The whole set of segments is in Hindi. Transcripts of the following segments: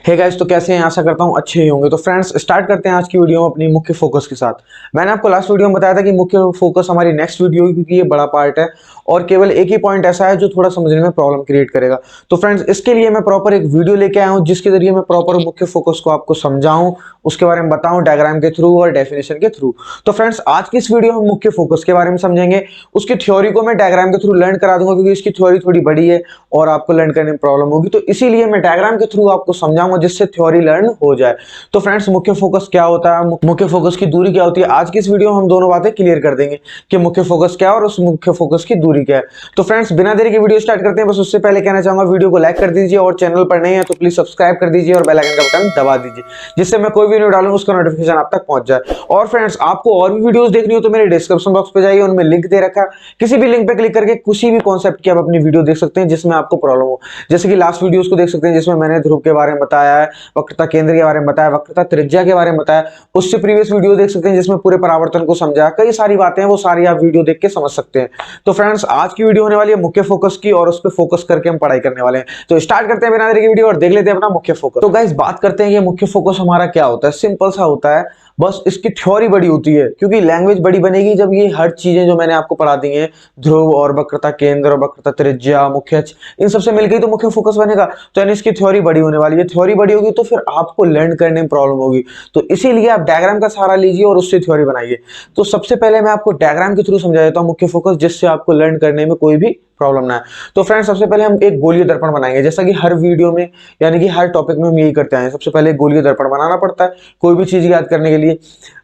हे गाइस, तो कैसे हैं? आशा करता हूँ अच्छे ही होंगे। तो फ्रेंड्स, स्टार्ट करते हैं आज की वीडियो में अपनी मुख्य फोकस के साथ। मैंने आपको लास्ट वीडियो में बताया था कि मुख्य फोकस हमारी नेक्स्ट वीडियो होगी, क्योंकि ये बड़ा पार्ट है और केवल एक ही पॉइंट ऐसा है जो थोड़ा समझने में प्रॉब्लम क्रिएट करेगा। तो फ्रेंड्स, इसके लिए मैं प्रॉपर एक वीडियो लेके आया हूँ जिसके जरिए मैं प्रॉपर मुख्य फोकस को आपको समझाऊं, उसके बारे में बताऊं डायग्राम के थ्रू और डेफिनेशन के थ्रू। तो फ्रेंड्स, आज की इस वीडियो में मुख्य फोकस के बारे में समझेंगे। उसकी थ्योरी को मैं डायग्राम के थ्रू लर्न करा दूंगा, क्योंकि इसकी थ्योरी थोड़ी बड़ी है और आपको लर्न करने में प्रॉब्लम होगी। तो इसीलिए मैं डायग्राम के थ्रू आपको समझाऊंगा जिससे थ्योरी लर्न हो जाए। तो फ्रेंड्स, मुख्य फोकस क्या होता है, मुख्य फोकस की दूरी क्या होती है, आज की इस वीडियो में हम दोनों बातें क्लियर कर देंगे कि मुख्य फोकस क्या है और उस मुख्य फोकस की दूरी क्या है। तो फ्रेंड्स, बिना देरी के वीडियो स्टार्ट करते हैं। बस उससे पहले कहना चाहूंगा, वीडियो को लाइक कर दीजिए और चैनल पर नए हैं तो प्लीज सब्सक्राइब कर दीजिए और बेल आइकन का बटन दबा दीजिए, जिससे मैं कोई वीडियो डालूंगा उसका नोटिफिकेशन आप तक पहुंच जाए। और फ्रेंड्स, आपको और भी वीडियोस देखनी हो तो मेरे डिस्क्रिप्शन बॉक्स पे जाइए, उनमें लिंक दे रखा है। किसी भी लिंक पे क्लिक करके किसी भी कॉन्सेप्ट की आप अपनी वीडियो देख सकते हैं जिसमें आपको प्रॉब्लम हो। जैसे कि लास्ट वीडियोस को देख सकते हैं जिसमें मैंने ध्रुव के बारे में बताया है, वक्रता केंद्र के बारे में बताया, वक्रता त्रिज्या के बारे में बताया। उससे प्रीवियस वीडियो देख सकते हैं जिसमें पूरे परावर्तन को समझाया। कई सारी बातें हैं, वो सारी आप वीडियो देख के समझ सकते हैं। तो फ्रेंड्स, आज की वीडियो होने वाली है मुख्य फोकस की और उस पर फोकस करके हम पढ़ाई करने वाले हैं। तो स्टार्ट करते हैं बिना देरी की वीडियो और देख लेते हैं अपना मुख्य फोकस। तो गाइस, बात करते हैं कि मुख्य फोकस हमारा क्या होता है। सिंपल सा होता है, बस इसकी थ्योरी बड़ी होती है, क्योंकि लैंग्वेज बड़ी बनेगी जब ये हर चीजें जो मैंने आपको पढ़ा दी हैं, ध्रुव और वक्रता केंद्र, वक्रता त्रिज्या, मुख्य अक्ष, इन सबसे मिलकर ही तो मुख्य फोकस बनेगा। तो यानी इसकी थ्योरी बड़ी होने वाली है। थ्योरी बड़ी होगी तो फिर आपको लर्न करने में प्रॉब्लम होगी। तो इसीलिए आप डायग्राम का सहारा लीजिए और उससे थ्योरी बनाइए। तो सबसे पहले मैं आपको डायग्राम के थ्रू समझा देता हूं मुख्य फोकस, जिससे आपको लर्न करने में कोई भी प्रॉब्लम ना है। तो फ्रेंड्स, सबसे पहले हम एक गोलीय दर्पण बनाएंगे, जैसा कि हर वीडियो में यानी कि हर टॉपिक में हम यही करते हैं। सबसे पहले गोलीय दर्पण बनाना पड़ता है कोई भी चीज याद करने के लिए।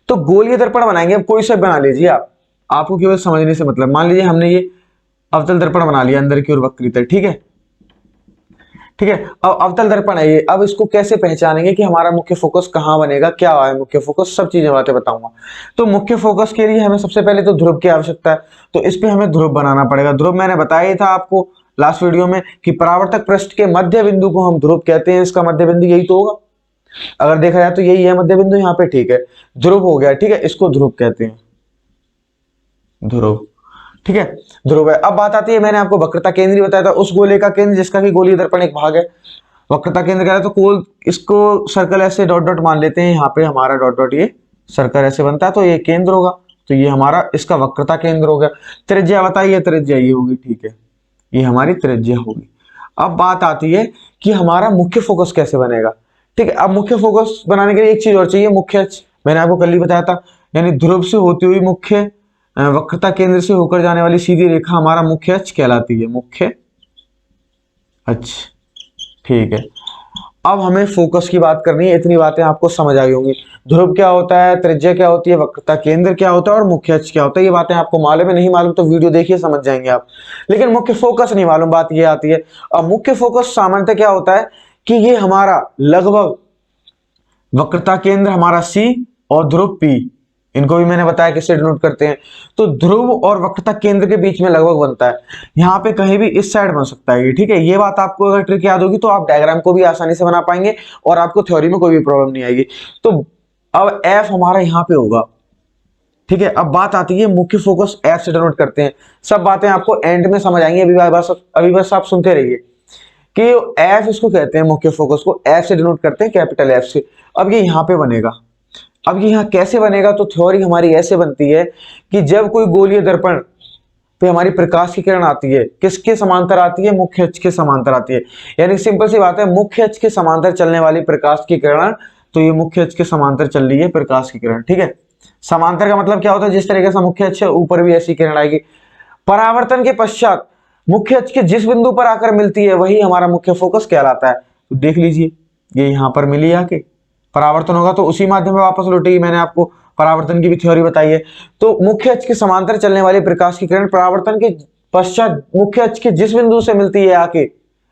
तो गोलीय दर्पण बनाएंगे। अब कोई सा बना लीजिए आप, आपको केवल समझने से मतलब। मान लीजिए हमने ये अवतल दर्पण बना लिया, अंदर की ओर वक्रित है, ठीक है। ठीक है, अब अवतल दर्पण है ये। अब इसको कैसे पहचानेंगे कि हमारा मुख्य फोकस कहां बनेगा, क्या है मुख्य फोकस, सब चीजें बातें बताऊंगा। तो मुख्य फोकस के लिए हमें सबसे पहले तो ध्रुव की आवश्यकता है। तो इस पे हमें ध्रुव बनाना पड़ेगा। ध्रुव मैंने बताया था आपको लास्ट वीडियो में कि परावर्तक पृष्ठ के मध्य बिंदु को हम ध्रुव कहते हैं। इसका मध्य बिंदु यही तो होगा, अगर देखा जाए तो यही है मध्य बिंदु यहाँ पे, ठीक है। ध्रुव हो गया, ठीक है, इसको ध्रुव कहते हैं, ध्रुव, ठीक है, ध्रुव है। अब बात आती है, मैंने आपको वक्रता केंद्र बताया था, उस गोले का केंद्र जिसका कि गोलीय दर्पण एक भाग है। वक्रता केंद्र क्या है, तो कोल, इसको सर्कल ऐसे डॉट डॉट मान लेते हैं, यहाँ पे हमारा डॉट डॉट ये सर्कल ऐसे बनता है, तो ये केंद्र होगा। तो ये हमारा इसका वक्रता केंद्र हो गया। त्रिज्या बताइए, त्रिज्या ये होगी, ठीक है, ये हमारी त्रिज्या होगी। अब बात आती है कि हमारा मुख्य फोकस कैसे बनेगा, ठीक है। अब मुख्य फोकस बनाने के लिए एक चीज और चाहिए, मुख्य अक्ष। मैंने आपको कल ही बताया था, यानी ध्रुव से होती हुई मुख्य वक्रता केंद्र से होकर जाने वाली सीधी रेखा हमारा मुख्य अक्ष कहलाती है, मुख्य अक्ष, ठीक है। अब हमें फोकस की बात करनी है। इतनी बातें आपको समझ आई होंगी। ध्रुव क्या होता है, त्रिज्या क्या होती है, वक्रता केंद्र क्या होता है और मुख्य अक्ष क्या होता है। ये बातें आपको मालूम है, नहीं मालूम तो वीडियो देखिए, समझ जाएंगे आप। लेकिन मुख्य फोकस नहीं मालूम, बात ये आती है। अब मुख्य फोकस सामान्यतः क्या होता है कि ये हमारा लगभग वक्रता केंद्र हमारा C और ध्रुव P, इनको भी मैंने बताया किससे डिनोट करते हैं। तो ध्रुव और वक्रता केंद्र के बीच में लगभग बनता है। यहाँ पे कहीं भी इस साइड बन सकता है ये, ठीक है। ये बात आपको अगर ट्रिक याद होगी तो आप डायग्राम को भी आसानी से बना पाएंगे और आपको थ्योरी में कोई भी प्रॉब्लम नहीं आएगी। तो अब F हमारा यहाँ पे होगा, ठीक है। अब बात आती है मुख्य फोकस F से डिनोट करते हैं। सब बातें आपको एंड में समझ आएंगी, अभी बस आप सुनते रहिए कि F इसको कहते हैं, मुख्य फोकस को F से डिनोट करते हैं, कैपिटल F से। अब ये यहाँ पे बनेगा। अब ये यहाँ कैसे बनेगा, तो थ्योरी हमारी ऐसे बनती है कि जब कोई गोलीय दर्पण पे हमारी प्रकाश की किरण आती है, किसके समांतर आती है, मुख्य अक्ष के समांतर आती है। यानी सिंपल सी बात है, मुख्य अक्ष के समांतर चलने वाली प्रकाश की किरण, तो ये मुख्य अक्ष के समांतर चल रही है प्रकाश की किरण, ठीक है। समांतर का मतलब क्या होता है, जिस तरीके से मुख्य अक्ष है ऊपर भी ऐसी किरण आएगी। परावर्तन के पश्चात मुख्य अक्ष के जिस बिंदु पर आकर मिलती है वही हमारा मुख्य फोकस कहलाता है। तो देख लीजिए, ये यहाँ पर मिली आके, परावर्तन होगा तो उसी माध्यम में वापस लौटेगी। मैंने आपको परावर्तन की भी थ्योरी बताई है। तो मुख्य अक्ष के समांतर चलने वाली प्रकाश की किरण परावर्तन के पश्चात मुख्य अक्ष के जिस बिंदु से मिलती है आके,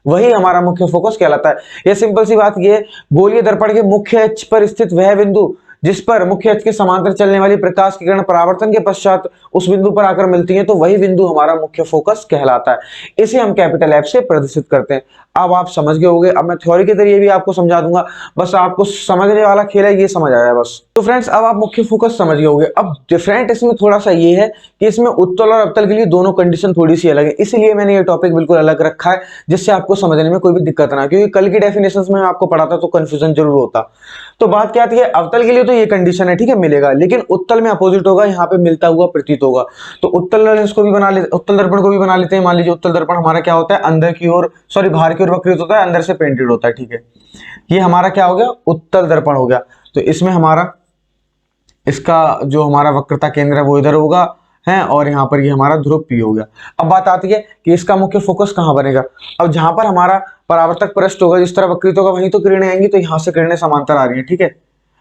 वही हमारा मुख्य फोकस कहलाता है। यह सिंपल सी बात ये, गोलीय दर्पण के मुख्य अक्ष पर स्थित वह बिंदु जिस पर मुख्य अक्ष के समांतर चलने वाली प्रकाश की किरण परावर्तन के पश्चात उस बिंदु पर आकर मिलती है, तो वही बिंदु हमारा मुख्य फोकस कहलाता है। इसे हम कैपिटल F से प्रदर्शित करते हैं। अब आप समझ गए होंगे। अब मैं थ्योरी के जरिए भी आपको समझा दूंगा, बस आपको समझने वाला खेल है, ये समझ आया बस। तो फ्रेंड्स अब आप मुख्य फोकस समझ गए होंगे। अब डिफरेंट इसमें थोड़ा सा ये है कि इसमें उत्तल और अवतल के लिए दोनों कंडीशन थोड़ी सी अलग है, इसीलिए मैंने ये टॉपिक बिल्कुल अलग रखा है, जिससे आपको समझने में कोई भी दिक्कत ना, क्योंकि कल की डेफिनेशंस में आपको पढ़ाता तो कंफ्यूजन जरूर होता। तो बात क्या आती है, अवतल के लिए तो ये कंडीशन है, ठीक है, मिलेगा, लेकिन उत्तल में अपोजिट होगा, यहाँ पे मिलता हुआ प्रतीत होगा। तो उत्तल लेंस को भी बना ले, उत्तल दर्पण को भी बना लेते हैं। मान लीजिए उत्तल दर्पण हमारा क्या होता है, अंदर की ओर, सॉरी बाहर की ओर वक्रित होता है, अंदर से पेंटेड होता है, ठीक है। ये हमारा क्या हो गया, उत्तल दर्पण हो गया। तो इसमें हमारा, इसका जो हमारा वक्रता केंद्र है वो इधर होगा है, और यहाँ पर ये हमारा ध्रुव P हो गया। अब बात आती है कि इसका मुख्य फोकस कहाँ बनेगा। अब जहां पर हमारा परावर्तक पृष्ठ होगा, जिस तरह वक्रित होगा वहीं तो किरणें आएंगी, तो यहाँ से किरणें समांतर आ रही है, ठीक है।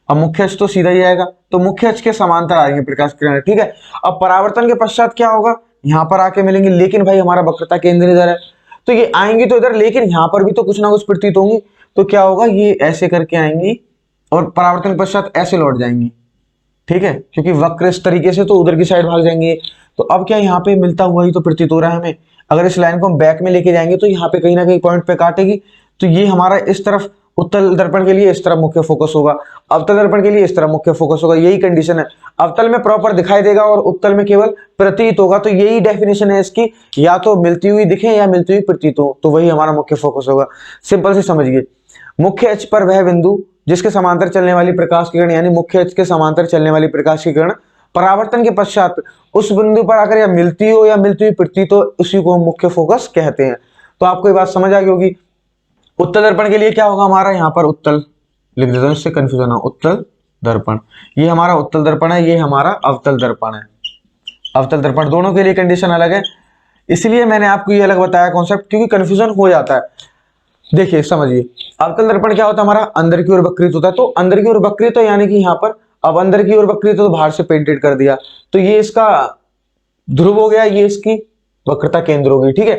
अब मुख्य अक्ष तो सीधा ही आएगा, तो मुख्य अक्ष के समांतर आ रही है प्रकाश किरणें, ठीक है। अब परावर्तन के पश्चात क्या होगा, यहाँ पर आके मिलेंगे, लेकिन भाई हमारा वक्रता केंद्र इधर है, तो ये आएंगी तो इधर, लेकिन यहाँ पर भी तो कुछ ना कुछ प्रतीत होंगी। तो क्या होगा, ये ऐसे करके आएंगी और परावर्तन के पश्चात ऐसे लौट जाएंगी, ठीक है, क्योंकि वक्र इस तरीके से तो उधर की साइड भाग जाएंगे। तो अब क्या, यहाँ पे मिलता हुआ ही तो प्रतीत हो रहा है हमें। अगर इस लाइन को हम बैक में लेके जाएंगे तो यहाँ पे कहीं ना कहीं पॉइंट पे काटेगी, तो ये हमारा इस तरफ उत्तल दर्पण के लिए इस तरफ मुख्य फोकस होगा, अवतल दर्पण के लिए इस तरफ मुख्य फोकस होगा। यही कंडीशन है, अवतल में प्रॉपर दिखाई देगा और उत्तल में केवल प्रतीत होगा। तो यही डेफिनेशन है इसकी, या तो मिलती हुई दिखे या मिलती हुई प्रतीत हो, तो वही हमारा मुख्य फोकस होगा। सिंपल से समझिए, मुख्य अक्ष पर वह बिंदु जिसके समांतर चलने वाली प्रकाश की किरण, यानी मुख्य अक्ष के समांतर चलने वाली प्रकाश की किरण परावर्तन के पश्चात उस बिंदु पर आकर या मिलती हो या मिलती हुई प्रतीत हो, उसी को हम मुख्य फोकस कहते हैं। तो आपको ये बात समझ आ गई होगी। उत्तल दर्पण के लिए क्या होगा हमारा, यहाँ पर उत्तल लिख देता हूं, इससे कंफ्यूजन हो, उत्तल दर्पण, ये हमारा उत्तल दर्पण है, ये हमारा अवतल दर्पण है। अवतल दर्पण दोनों के लिए कंडीशन अलग है, इसलिए मैंने आपको ये अलग बताया कॉन्सेप्ट, क्योंकि कंफ्यूजन हो जाता है। देखिए समझिए, अवतल दर्पण क्या होता है, हमारा अंदर की ओर वक्रित होता है। तो अंदर की ओर वक्रित है, यानी कि यहाँ पर अब अंदर की ओर वक्रित तो बाहर से पेंटेड कर दिया, तो ये इसका ध्रुव हो गया, ये इसकी वक्रता केंद्र होगी, ठीक है।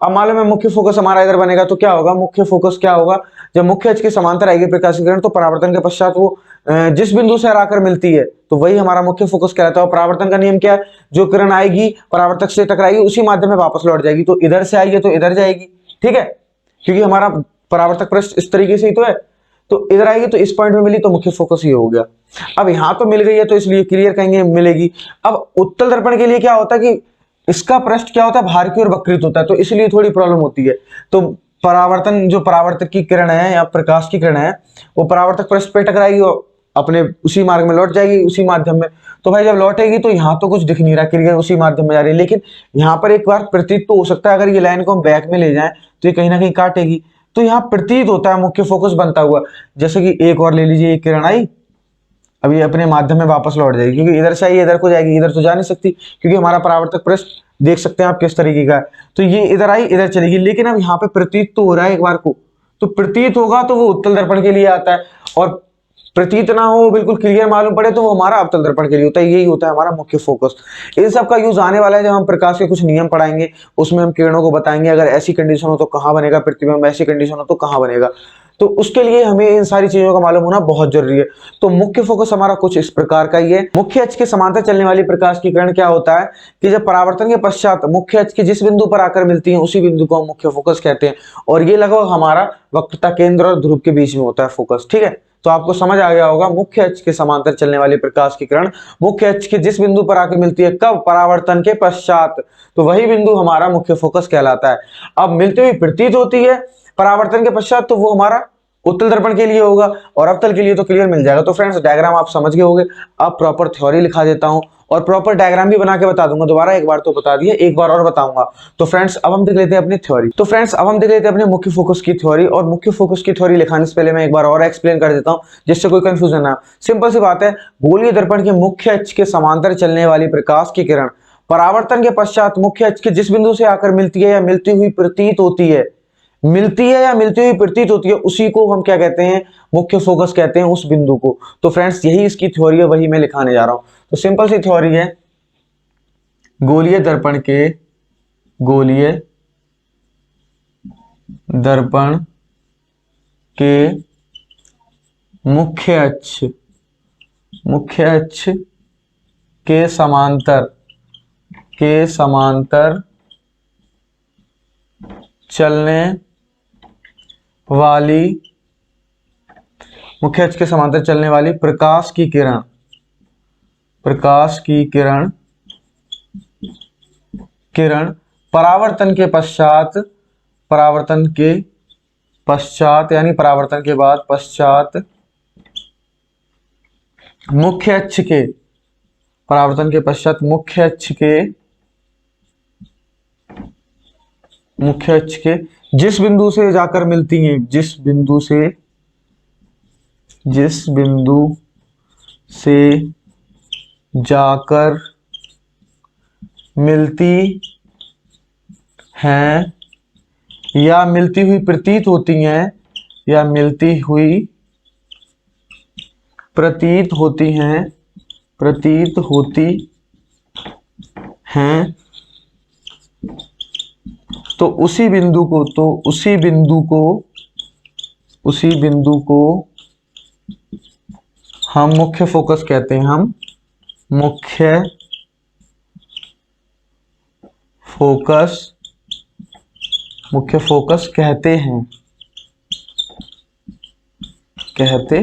अब मालूम है मुख्य फोकस हमारा इधर बनेगा, तो क्या होगा, मुख्य फोकस क्या होगा, जब मुख्य अक्ष के समांतर आएगी प्रकाश की किरण, तो परावर्तन के पश्चात वो जिस बिंदु से हराकर मिलती है, तो वही हमारा मुख्य फोकस कहलाता है। और परावर्तन का नियम क्या है, जो किरण आएगी परावर्तक से टकराएगी, उसी माध्यम में वापस लौट जाएगी। तो इधर से आई है तो इधर जाएगी, ठीक है, क्योंकि हमारा परावर्तक पृष्ठ इस तरीके से ही तो है, तो इधर आएगी तो इस पॉइंट में मिली, तो मुख्य फोकस ये हो गया। अब यहां तो मिल गई है, तो इसलिए क्लियर कहेंगे मिलेगी। अब उत्तल दर्पण के लिए क्या होता है कि इसका पृष्ठ क्या होता है, बाहर की ओर वक्रित होता है, तो इसलिए थोड़ी प्रॉब्लम होती है। तो परावर्तन, जो परावर्तक की किरण है या प्रकाश की किरण है, वो परावर्तक पृष्ठ पे टकराएगी और अपने उसी मार्ग में लौट जाएगी, उसी माध्यम में। तो भाई जब लौटेगी तो यहाँ तो कुछ दिख नहीं रहा, क्लियर उसी माध्यम में जा रही है, लेकिन यहाँ पर एक बार प्रतीत तो हो सकता है, अगर ये लाइन को हम बैक में ले जाएं तो ये कहीं ना कहीं काटेगी, तो यहाँ प्रतीत होता है मुख्य फोकस बनता हुआ। जैसे कि एक और ले लीजिए, एक किरण आई, अब ये अपने माध्यम में वापस लौट जाएगी, क्योंकि इधर से आई इधर को जाएगी, इधर तो जा नहीं सकती, क्योंकि हमारा परावर्तक पृष्ठ देख सकते हैं आप किस तरीके का है। तो ये इधर आई इधर चलेगी, लेकिन अब यहाँ पे प्रतीत तो हो रहा है एक बार को, तो प्रतीत होगा तो वो उत्तल दर्पण के लिए आता है, और प्रतीत ना हो, बिल्कुल क्लियर मालूम पड़े, तो वो हमारा अवतल दर्पण के लिए होता है। यही होता है हमारा मुख्य फोकस। इन सब का यूज आने वाला है, जब हम प्रकाश के कुछ नियम पढ़ाएंगे, उसमें हम किरणों को बताएंगे, अगर ऐसी कंडीशन हो तो कहाँ बनेगा प्रतिबिंब, ऐसी कंडीशन हो तो कहाँ बनेगा। तो उसके लिए हमें इन सारी चीजों का मालूम होना बहुत जरूरी है। तो मुख्य फोकस हमारा कुछ इस प्रकार का ही है। मुख्य अक्ष के समांतर चलने वाली प्रकाश की किरण क्या होता है कि जब परावर्तन के पश्चात मुख्य अक्ष के जिस बिंदु पर आकर मिलती है, उसी बिंदु को हम मुख्य फोकस कहते हैं, और ये लगभग हमारा वक्रता केंद्र और ध्रुव के बीच में होता है फोकस, ठीक है। तो आपको समझ आ गया होगा, मुख्य अक्ष के समांतर चलने वाली प्रकाश की किरण मुख्य अक्ष के जिस बिंदु पर आकर मिलती है, कब, परावर्तन के पश्चात, तो वही बिंदु हमारा मुख्य फोकस कहलाता है। अब मिलती हुई प्रतीत होती है परावर्तन के पश्चात, तो वो हमारा उत्तल दर्पण के लिए होगा, और अवतल के लिए तो क्लियर मिल जाएगा। तो फ्रेंड्स डायग्राम आप समझ गए होंगे। अब प्रॉपर थ्योरी लिखा देता हूं और प्रॉपर डायग्राम भी बना के बता दूंगा, दोबारा एक बार तो बता दिए, एक बार और बताऊंगा। तो फ्रेंड्स अब हम देख लेते हैं अपनी थ्योरी। तो फ्रेंड्स अब हम देख लेते हैं अपने मुख्य फोकस की थ्योरी, और मुख्य फोकस की थ्योरी लिखाने से पहले मैं एक बार और एक्सप्लेन कर देता हूं, जिससे कोई कंफ्यूजन ना। सिंपल सी बात है, गोलीय दर्पण के मुख्य अक्ष के समांतर चलने वाली प्रकाश की किरण परावर्तन के पश्चात मुख्य अक्ष के जिस बिंदु से आकर मिलती है या मिलती हुई प्रतीत होती है, मिलती है या मिलती हुई प्रतीत होती है, उसी को हम क्या कहते हैं, मुख्य फोकस कहते हैं, उस बिंदु को। तो फ्रेंड्स यही इसकी थ्योरी है, वही मैं लिखाने जा रहा हूं। तो सिंपल सी थ्योरी है, गोलीय दर्पण के मुख्य अक्ष के समांतर चलने वाली, मुख्य अक्ष के समांतर चलने वाली प्रकाश की किरण, प्रकाश की किरण, किरण परावर्तन के पश्चात, परावर्तन के पश्चात यानी परावर्तन के बाद पश्चात मुख्य अक्ष के, परावर्तन के पश्चात मुख्य अक्ष के, मुख्य अक्ष के जिस बिंदु से जाकर मिलती हैं, जिस बिंदु से, जिस बिंदु से जाकर मिलती हैं या मिलती हुई प्रतीत होती हैं, या मिलती हुई प्रतीत होती हैं, प्रतीत होती हैं, तो उसी बिंदु को, तो उसी बिंदु को, उसी बिंदु को हम मुख्य फोकस कहते हैं, हम मुख्य फोकस, मुख्य फोकस कहते हैं, कहते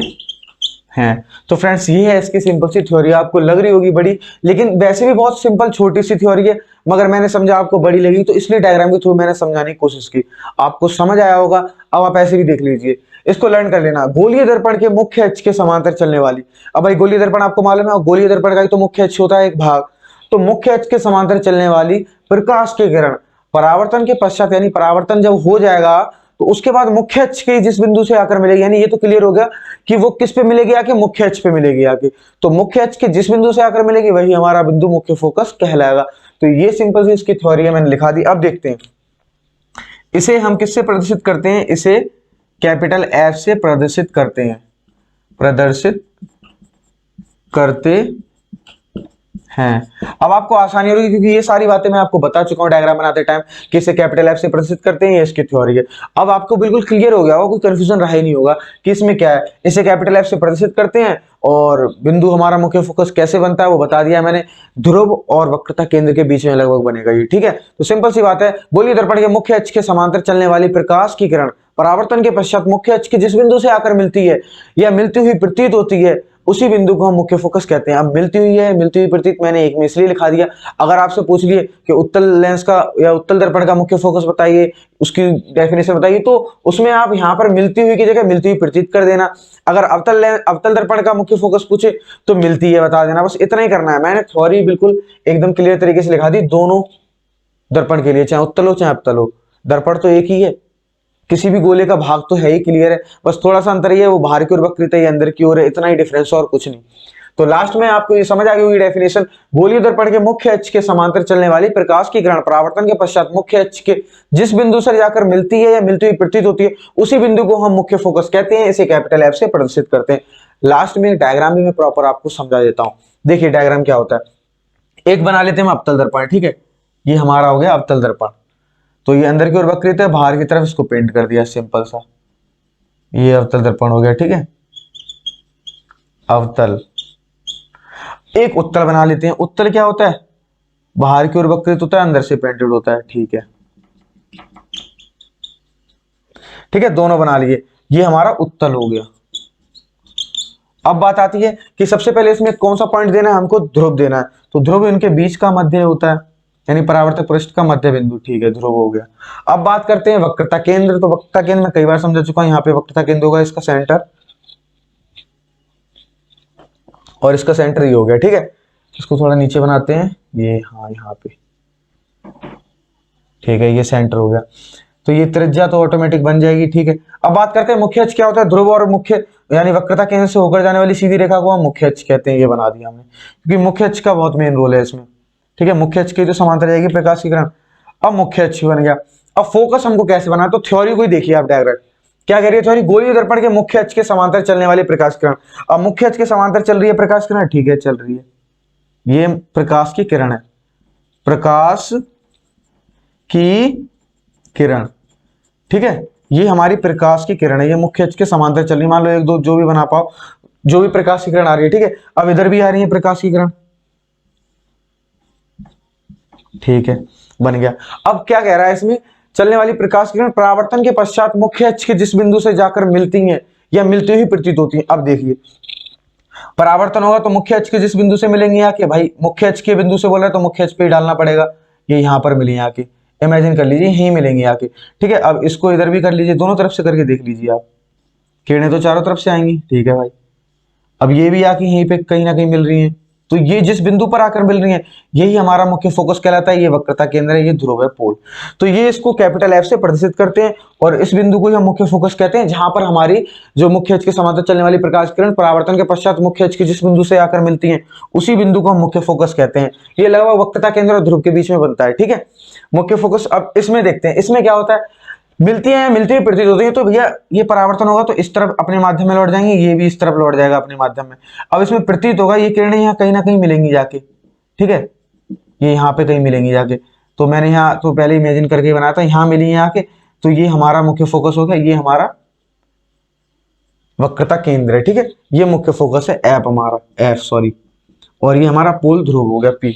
हैं। तो फ्रेंड्स ये है इसकी सिंपल सी थ्योरी, आपको लग रही होगी बड़ी, लेकिन वैसे भी बहुत सिंपल छोटी सी थ्योरी है, मगर मैंने समझा आपको बड़ी लगी तो इसलिए डायग्राम के थ्रू मैंने समझाने की कोशिश की, आपको समझ आया होगा। अब आप ऐसे भी देख लीजिए, इसको लर्न कर लेना। गोलीय दर्पण के मुख्य अक्ष के समांतर चलने वाली, अब भाई गोलीय दर्पण आपको मालूम है, गोलीय दर्पण का ही तो मुख्य अक्ष होता है एक भाग, तो मुख्य अक्ष के समांतर चलने वाली प्रकाश की किरण परावर्तन के पश्चात, यानी परावर्तन जब हो जाएगा तो उसके बाद मुख्य अक्ष के जिस बिंदु से आकर मिलेगी, यानी ये तो क्लियर हो गया कि वो किस पे मिलेगी आके, मुख्य अक्ष पे मिलेगी आके, तो मुख्य अक्ष के जिस बिंदु से आकर मिलेगी वही हमारा बिंदु मुख्य फोकस कहलाएगा। तो ये सिंपल सी इसकी थ्योरी है, मैंने लिखा दी। अब देखते हैं इसे हम किससे प्रदर्शित करते हैं, इसे कैपिटल एफ से प्रदर्शित करते हैं, प्रदर्शित करते हैं। अब आपको आसानी होगी क्योंकि ये सारी बातें मैं आपको बता चुका हूं डायग्राम बनाते टाइम कि इसे कैपिटल एफ से प्रदर्शित करते हैं, ये इसकी थ्योरी है। अब आपको बिल्कुल क्लियर हो गया होगा, कोई कंफ्यूजन रहा ही नहीं होगा कि इसमें क्या है। इसे कैपिटल एफ से प्रदर्शित करते हैं और बिंदु हमारा मुख्य फोकस कैसे बनता है वो बता दिया मैंने, ध्रुव और वक्रता केंद्र के बीच में लगभग बनेगा ये, ठीक है। तो सिंपल सी बात है, गोलीय दर्पण के मुख्य अक्ष के समांतर चलने वाली प्रकाश की किरण परावर्तन के पश्चात मुख्य अक्ष के जिस बिंदु से आकर मिलती है या मिलती हुई प्रतीत होती है, उसी बिंदु को हम मुख्य फोकस कहते हैं। अब मिलती हुई है, मिलती हुई प्रतीत मैंने एक में इसलिए लिखा दिया, अगर आपसे पूछ लिए कि उत्तल लेंस का या उत्तल दर्पण का मुख्य फोकस बताइए, उसकी डेफिनेशन बताइए, तो उसमें आप यहाँ पर मिलती हुई की जगह मिलती हुई प्रतीत कर देना। अगर अवतल दर्पण का मुख्य फोकस पूछे तो मिलती है बता देना, बस इतना ही करना है। मैंने थ्योरी बिल्कुल एकदम क्लियर तरीके से लिखा दी दोनों दर्पण के लिए, चाहे उत्तल हो चाहे अवतल हो, दर्पण तो एक ही है, किसी भी गोले का भाग तो है ही, क्लियर है। बस थोड़ा सा अंतर ही है, वो बाहर की ओर वक्रित है, अंदर की ओर है, इतना ही डिफरेंस और कुछ नहीं। तो लास्ट में आपको ये समझ आ गई होगी डेफिनेशन, गोलीय दर्पण के मुख्य अक्ष के समांतर चलने वाली प्रकाश की किरण परावर्तन के पश्चात मुख्य अक्ष के जिस बिंदु से जाकर मिलती है या मिलती हुई प्रतीत होती है, उसी बिंदु को हम मुख्य फोकस कहते हैं, इसे कैपिटल एफ से प्रदर्शित करते हैं। लास्ट में डायग्राम भी मैं प्रॉपर आपको समझा देता हूं। देखिए डायग्राम क्या होता है, एक बना लेते हैं हम अवतल दर्पण, ठीक है, ये हमारा हो गया अवतल दर्पण। तो ये अंदर की ओर वक्रित है, बाहर की तरफ इसको पेंट कर दिया सिंपल सा, ये अवतल दर्पण हो गया, ठीक है, अवतल। एक उत्तल बना लेते हैं, उत्तल क्या होता है, बाहर की ओर वक्रित होता है, अंदर से पेंटेड होता है, ठीक है, ठीक है, दोनों बना लिए, ये हमारा उत्तल हो गया। अब बात आती है कि सबसे पहले इसमें कौन सा पॉइंट देना है, हमको ध्रुव देना है, तो ध्रुव इनके बीच का मध्य होता है, यानी परावर्तक पृष्ठ का मध्य बिंदु, ठीक है, ध्रुव हो गया। अब बात करते हैं वक्रता केंद्र, तो वक्रता केंद्र मैं कई बार समझा चुका हूं, यहाँ पे वक्रता केंद्र होगा इसका सेंटर, और इसका सेंटर ये हो गया, ठीक है। इसको थोड़ा नीचे बनाते हैं, ये हाँ यहाँ पे, ठीक है, ये सेंटर हो गया, तो ये त्रिज्या तो ऑटोमेटिक बन जाएगी, ठीक है। अब बात करते हैं मुख्य अक्ष क्या होता है, ध्रुव और मुख्य यानी वक्रता केंद्र से होकर जाने वाली सीधी रेखा को हम मुख्य अक्ष कहते हैं, ये बना दिया हमने, क्योंकि मुख्य अक्ष का बहुत मेन रोल है इसमें, ठीक है, मुख्य अक्ष की जो समांतर जाएगी प्रकाश की किरण। अब मुख्य अक्ष बन गया, अब फोकस हमको कैसे बना, तो थ्योरी को ही देखिए आप डायरेक्ट, क्या कह रही है थ्योरी, गोलीय दर्पण के मुख्य अक्ष के समांतर चलने वाली प्रकाश किरण। अब मुख्य अक्ष के समांतर चल रही है प्रकाश किरण, ठीक है, चल रही है, ये प्रकाश की किरण है, प्रकाश की किरण, ठीक है, ये हमारी प्रकाश की किरण है, ये मुख्य अक्ष के समांतर चल रही है, मान लो एक दो जो भी बना पाओ, जो भी प्रकाश की किरण आ रही है, ठीक है। अब इधर भी आ रही है प्रकाश की किरण, ठीक है, बन गया। अब क्या कह रहा है इसमें, चलने वाली प्रकाश किरण परावर्तन के पश्चात मुख्य अक्ष के जिस बिंदु से जाकर मिलती हैं या मिलती हुई प्रतीत होती हैं। अब देखिए, परावर्तन होगा तो मुख्य अक्ष के जिस बिंदु से मिलेंगे आके, भाई मुख्य अक्ष के बिंदु से बोल रहे हैं तो मुख्य अक्ष पे ही डालना पड़ेगा। ये यहाँ पर मिलेंगे आके, इमेजिन कर लीजिए यहीं मिलेंगे आके, ठीक है। अब इसको इधर भी कर लीजिए, दोनों तरफ से करके देख लीजिए आप, किरणें तो चारों तरफ से आएंगी, ठीक है भाई। अब ये भी आके यहीं पे कहीं ना कहीं मिल रही है, तो ये जिस बिंदु पर आकर मिल रही है यही हमारा मुख्य फोकस कहलाता है। ये वक्रता केंद्र है, ये ध्रुव है, पोल। तो ये इसको कैपिटल एफ से प्रदर्शित करते हैं और इस बिंदु को हम मुख्य फोकस कहते हैं, जहां पर हमारी जो मुख्य अक्ष के समांतर चलने वाली प्रकाश किरण परावर्तन के पश्चात मुख्य अक्ष के जिस बिंदु से आकर मिलती है उसी बिंदु को हम मुख्य फोकस कहते हैं। ये लगभग वक्रता केंद्र और ध्रुव के बीच में बनता है, ठीक है, मुख्य फोकस। अब इसमें देखते हैं, इसमें क्या होता है, मिलती है, मिलती हुई प्रतीत होती है, तो भैया ये परावर्तन होगा तो इस तरफ अपने माध्यम में लौट जाएंगे, ये भी इस तरफ लौट जाएगा अपने माध्यम में। अब इसमें प्रतीत होगा, ये किरणें यहाँ कहीं ना कहीं मिलेंगी जाके, ठीक है, ये यहाँ पे कहीं मिलेंगी जाके। तो मैंने यहाँ तो पहले इमेजिन करके बनाया था, यहाँ मिली यहाँ के, तो ये हमारा मुख्य फोकस हो गया, ये हमारा वक्रता केंद्र है, ठीक है, ये मुख्य फोकस है एफ हमारा, एफ सॉरी, और ये हमारा पोल ध्रुव हो गया पी,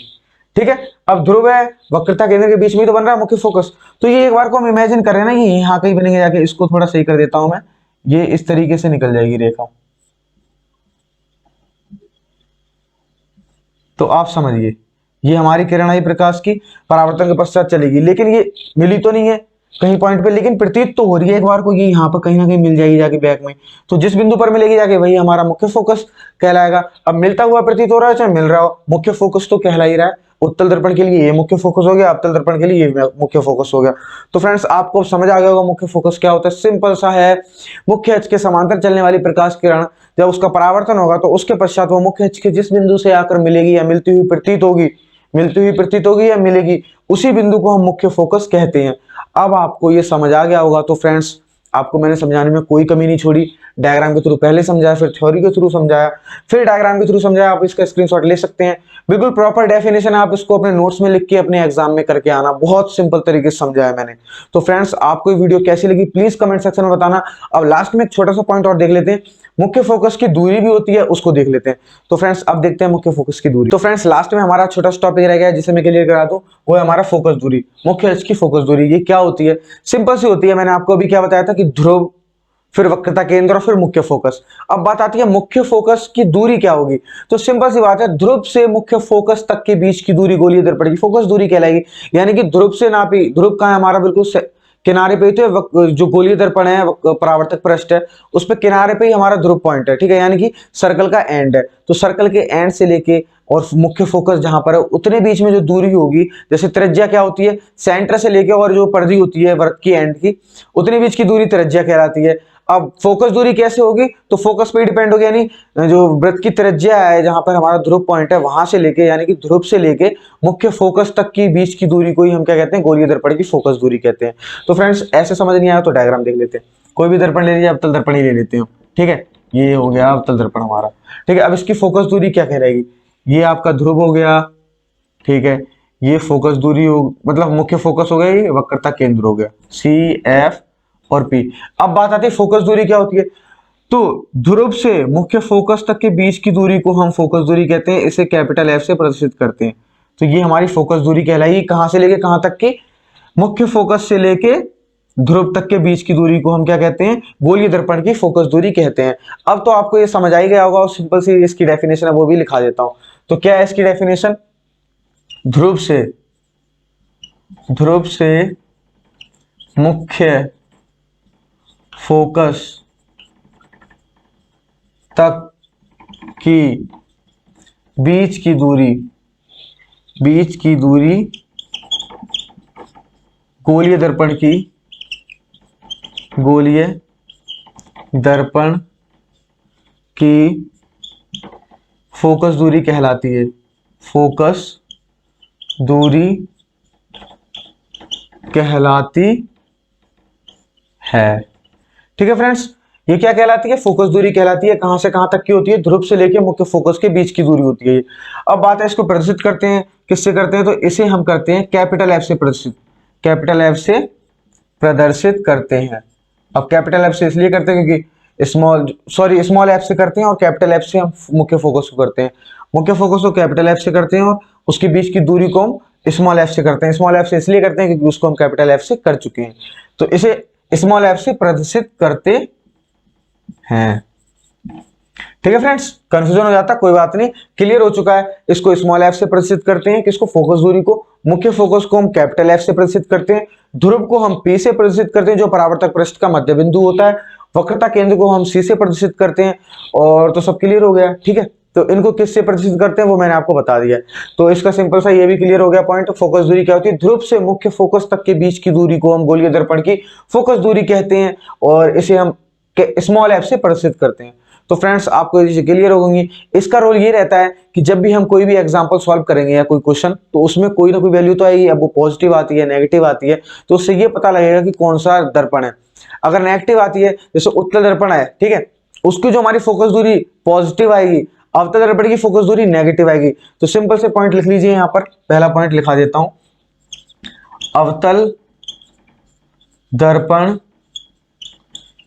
ठीक है। अब ध्रुव है, वक्रता केंद्र के बीच में तो बन रहा है मुख्य फोकस। तो ये एक बार को हम इमेजिन करें ना, ये यहाँ कहीं बनेंगे जाके, इसको थोड़ा सही कर देता हूं मैं, ये इस तरीके से निकल जाएगी रेखा, तो आप समझिए ये हमारी किरण आई प्रकाश की, परावर्तन के पश्चात चलेगी, लेकिन ये मिली तो नहीं है कहीं पॉइंट पे, लेकिन प्रतीत तो हो रही है एक बार को, ये यहाँ पर कहीं ना कहीं मिल जाएगी जाके बैक में। तो जिस बिंदु पर मिलेगी जाके वही हमारा मुख्य फोकस कहलाएगा। अब मिलता हुआ प्रतीत हो रहा है चाहे मिल रहा हो, मुख्य फोकस तो कहला ही रहा है। उत्तल दर्पण के लिए ये मुख्य फोकस हो गया, अवतल दर्पण के लिए ये मुख्य फोकस हो गया। तो फ्रेंड्स आपको समझ आ गया होगा मुख्य फोकस क्या होता है, सिंपल सा है, मुख्य अक्ष के समांतर चलने वाली प्रकाश किरण जब उसका परावर्तन होगा तो उसके पश्चात वो मुख्य अक्ष के जिस बिंदु से आकर मिलेगी या मिलती हुई प्रतीत होगी, मिलती हुई प्रतीत होगी या मिलेगी, उसी बिंदु को हम मुख्य फोकस कहते हैं। अब आपको ये समझ आ गया होगा। तो फ्रेंड्स आपको मैंने समझाने में कोई कमी नहीं छोड़ी, डायग्राम के थ्रू पहले समझाया, फिर थ्योरी के थ्रू समझाया, फिर डायग्राम के थ्रू समझाया। आप इसका स्क्रीनशॉट ले सकते हैं, बिल्कुल प्रॉपर डेफिनेशन आप इसको अपने नोट्स में लिख के अपने एग्जाम में करके आना, बहुत सिंपल तरीके से समझाया मैंने। तो फ्रेंड्स आपको ये वीडियो कैसी लगी प्लीज कमेंट सेक्शन में बताना। अब लास्ट में एक छोटा सा पॉइंट और देख लेते हैं, मुख्य फोकस की दूरी भी होती है, उसको देख लेते हैं। तो फ्रेंड्स अब देखते हैं मुख्य फोकस की दूरी। तो फ्रेंड्स लास्ट में हमारा छोटा सा टॉपिक रह गया है जिसे मैं क्लियर करा दूं, वो है हमारा फोकस दूरी, मुख्य अक्ष की फोकस दूरी। ये क्या होती है, सिंपल सी होती है, मैंने आपको अभी क्या बताया था कि ध्रुव, फिर वक्रता केंद्र और फिर मुख्य फोकस। अब बात आती है मुख्य फोकस की दूरी क्या होगी, तो सिंपल सी बात है, ध्रुव से मुख्य फोकस तक के बीच की दूरी गोलीय दर्पण की फोकस दूरी कहलाएगी। यानी कि ध्रुव से नापी, ध्रुव का है हमारा बिल्कुल किनारे पे, तो जो गोलीय दर्पण है परावर्तक पृष्ठ है उस पे किनारे पे ही हमारा ध्रुव पॉइंट है, ठीक है, यानी कि सर्कल का एंड है। तो सर्कल के एंड से लेके और मुख्य फोकस जहां पर है उतने बीच में जो दूरी होगी, जैसे त्रिज्या क्या होती है, सेंटर से लेके और जो परिधि होती है वृत्त की एंड की, उतने बीच की दूरी त्रिज्या कहलाती है। अब फोकस दूरी कैसे होगी, तो फोकस पे डिपेंड होगी, यानी जो वृत्त की त्रिज्या है जहां पर हमारा ध्रुव पॉइंट है वहां से लेके, यानी कि ध्रुव से लेके मुख्य फोकस तक की बीच की दूरी को ही हम क्या कहते हैं, गोलीय दर्पण की फोकस दूरी कहते हैं। तो फ्रेंड्स ऐसे समझ नहीं आया तो डायग्राम देख लेते हैं, कोई भी दर्पण ले लीजिए, अवतल दर्पण ही ले लेते हैं, ठीक है, ये हो गया अवतल दर्पण हमारा, ठीक है। अब इसकी फोकस दूरी क्या कहलाएगी, ये आपका ध्रुव हो गया, ठीक है, ये फोकस दूरी हो, मतलब मुख्य फोकस हो गया, ये वक्रता केंद्र हो गया, सी एफ और पी। अब बात आती है फोकस दूरी क्या होती है, तो ध्रुव से मुख्य फोकस तक के बीच की दूरी को हम फोकस दूरी कहते हैं, इसे कैपिटल एफ से प्रदर्शित करते हैं। तो ये हमारी फोकस दूरी कहलाएगी, कहां से लेके कहां तक की, मुख्य फोकस से लेके ध्रुव तक के बीच की दूरी को हम क्या कहते हैं, गोलीय दर्पण की फोकस दूरी कहते हैं। अब तो आपको ये समझ आई गया होगा और सिंपल सी इसकी डेफिनेशन है वो भी लिखा देता हूं। तो क्या है इसकी डेफिनेशन, ध्रुव से मुख्य फोकस तक की बीच की दूरी गोलीय दर्पण की फोकस दूरी कहलाती है, फोकस दूरी कहलाती है, ठीक है फ्रेंड्स। ये क्या कहलाती है, फोकस दूरी कहलाती है, कहां से कहां तक की होती है, ध्रुव से लेके मुख्य फोकस के बीच की दूरी होती है। अब बात है इसको प्रदर्शित करते हैं, किससे करते हैं, तो इसे हम करते हैं कैपिटल एफ से प्रदर्शित, कैपिटल एफ से प्रदर्शित करते हैं। अब कैपिटल एफ से इसलिए करते हैं क्योंकि स्मॉल एफ से करते हैं और कैपिटल एफ से हम मुख्य फोकस को करते हैं, मुख्य फोकस को कैपिटल एफ से करते हैं और उसके बीच की दूरी को हम स्मॉल एफ से करते हैं। स्मॉल एफ से इसलिए करते हैं क्योंकि उसको हम कैपिटल एफ से कर चुके हैं, तो इसे स्मॉल एफ से प्रदर्शित करते हैं। ठीक है फ्रेंड्स, कंफ्यूजन हो जाता, कोई बात नहीं, क्लियर हो चुका है। इसको स्मॉल एफ से प्रदर्शित करते हैं, किसको, फोकस दूरी को। मुख्य फोकस को हम कैपिटल एफ से प्रदर्शित करते हैं। ध्रुव को हम पी से प्रदर्शित करते हैं, जो परावर्तक पृष्ठ का मध्य बिंदु होता है। वक्रता केंद्र को हम सी से प्रदर्शित करते हैं। और तो सब क्लियर हो गया। ठीक है, तो इनको किससे प्रदर्शित करते हैं वो मैंने आपको बता दिया है। तो इसका सिंपल सा ये भी क्लियर हो गया पॉइंट। फोकस दूरी क्या होती है, ध्रुव से मुख्य फोकस तक के बीच की दूरी को हम गोलीय दर्पण की फोकस दूरी कहते हैं, और इसे हम स्मॉल एफ से प्रदर्शित करते हैं। तो फ्रेंड्स, आपको ये चीजें क्लियर हो गई। इसका रोल ये रहता है कि जब भी हम कोई भी एग्जांपल सॉल्व करेंगे या कोई क्वेश्चन, तो उसमें कोई ना कोई वैल्यू तो आएगी। अब वो पॉजिटिव आती है, नेगेटिव आती है, तो उससे ये पता लगेगा कि कौन सा दर्पण है। अगर नेगेटिव आती है, जैसे उत्तल दर्पण है, ठीक है, उसकी जो हमारी फोकस दूरी पॉजिटिव आएगी, अवतल दर्पण की फोकस दूरी नेगेटिव आएगी। तो सिंपल से पॉइंट लिख लीजिए, यहां पर पहला पॉइंट लिखा देता हूं। अवतल दर्पण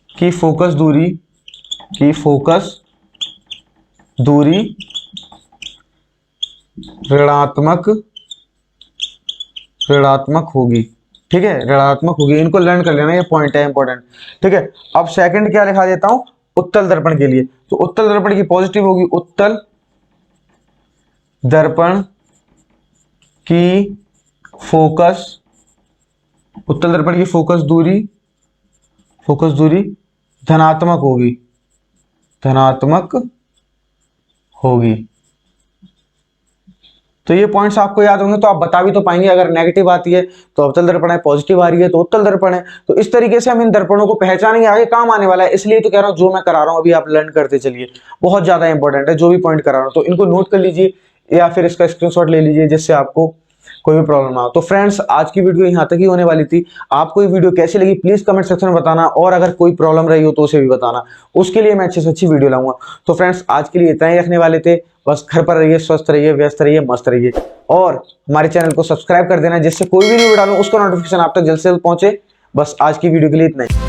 की फोकस दूरी ऋणात्मक होगी। ठीक है, ऋणात्मक होगी। इनको लर्न कर लेना, ये पॉइंट है इंपॉर्टेंट। ठीक है, अब सेकंड क्या लिखा देता हूं, उत्तल दर्पण के लिए। तो उत्तल दर्पण की पॉजिटिव होगी। उत्तल दर्पण की फोकस दूरी धनात्मक होगी। तो ये पॉइंट्स आपको याद होंगे, तो आप बता भी तो पाएंगे। अगर नेगेटिव आती है तो अवतल दर्पण है, पॉजिटिव आ रही है तो उत्तल दर्पण है। तो इस तरीके से हम इन दर्पणों को पहचानेंगे, आगे काम आने वाला है। इसलिए तो कह रहा हूं, जो मैं करा रहा हूं अभी आप लर्न करते चलिए, बहुत ज्यादा इंपॉर्टेंट है जो भी पॉइंट करा रहा हूं। तो इनको नोट कर लीजिए या फिर इसका स्क्रीनशॉट ले लीजिए, जिससे आपको कोई भी प्रॉब्लम ना हो। तो फ्रेंड्स, आज की वीडियो यहाँ तक ही होने वाली थी। आपको ये वीडियो कैसी लगी प्लीज कमेंट सेक्शन में बताना, और अगर कोई प्रॉब्लम रही हो तो उसे भी बताना, उसके लिए मैं अच्छी से अच्छी वीडियो लाऊंगा। तो फ्रेंड्स, आज के लिए इतना ही रखने वाले थे। बस घर पर रहिए, स्वस्थ रहिए, व्यस्त रहिए, मस्त रहिए, और हमारे चैनल को सब्सक्राइब कर देना, जिससे कोई भी वीडियो डालूं उसका नोटिफिकेशन आप तक जल्द से जल्द पहुंचे। बस आज की वीडियो के लिए इतना ही।